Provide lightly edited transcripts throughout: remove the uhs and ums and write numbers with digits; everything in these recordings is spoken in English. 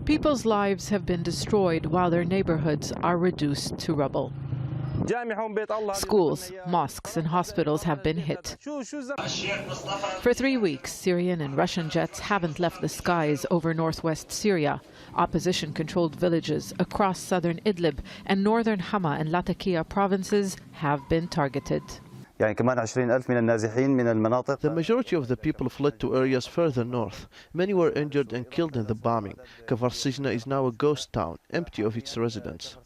People's lives have been destroyed while their neighborhoods are reduced to rubble. Schools, mosques and hospitals have been hit. For 3 weeks, Syrian and Russian jets haven't left the skies over northwest Syria. Opposition-controlled villages across southern Idlib and northern Hama and Latakia provinces have been targeted. The majority of the people fled to areas further north. Many were injured and killed in the bombing. Kafar Sijna is now a ghost town, empty of its residents.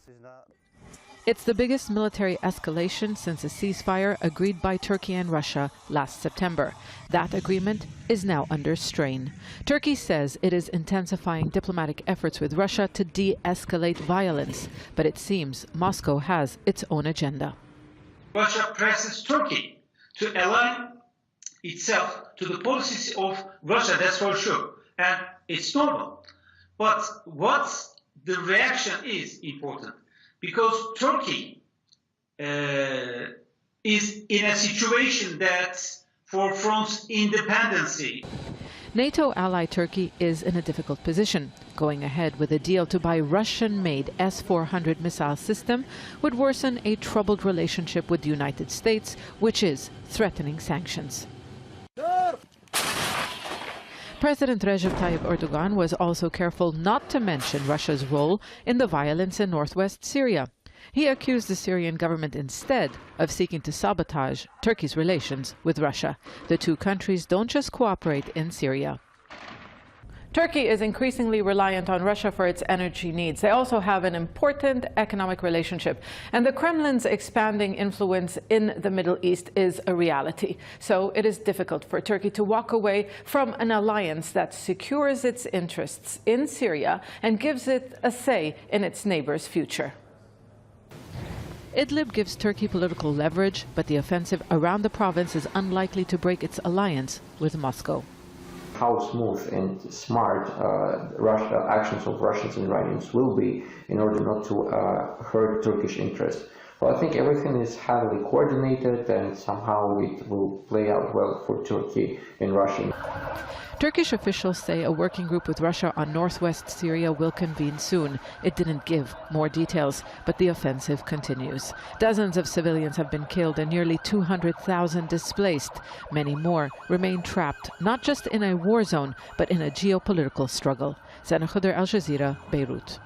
It's the biggest military escalation since a ceasefire agreed by Turkey and Russia last September. That agreement is now under strain. Turkey says it is intensifying diplomatic efforts with Russia to de-escalate violence, but it seems Moscow has its own agenda. Russia presses Turkey to align itself to the policies of Russia, that's for sure, and it's normal. But what the reaction is important, because Turkey is in a situation that forefronts independency. NATO ally Turkey is in a difficult position. Going ahead with a deal to buy Russian-made S-400 missile system would worsen a troubled relationship with the United States, which is threatening sanctions. President Recep Tayyip Erdogan was also careful not to mention Russia's role in the violence in northwest Syria. He accused the Syrian government instead of seeking to sabotage Turkey's relations with Russia. The two countries don't just cooperate in Syria. Turkey is increasingly reliant on Russia for its energy needs. They also have an important economic relationship, and the Kremlin's expanding influence in the Middle East is a reality. So it is difficult for Turkey to walk away from an alliance that secures its interests in Syria and gives it a say in its neighbors' future. Idlib gives Turkey political leverage, but the offensive around the province is unlikely to break its alliance with Moscow. How smooth and smart actions of Russians and Iranians will be in order not to hurt Turkish interests. Well, I think everything is heavily coordinated, and somehow it will play out well for Turkey and Russia. Turkish officials say a working group with Russia on northwest Syria will convene soon. It didn't give more details, but the offensive continues. Dozens of civilians have been killed and nearly 200,000 displaced. Many more remain trapped, not just in a war zone, but in a geopolitical struggle. Sana Khuder, Al Jazeera, Beirut.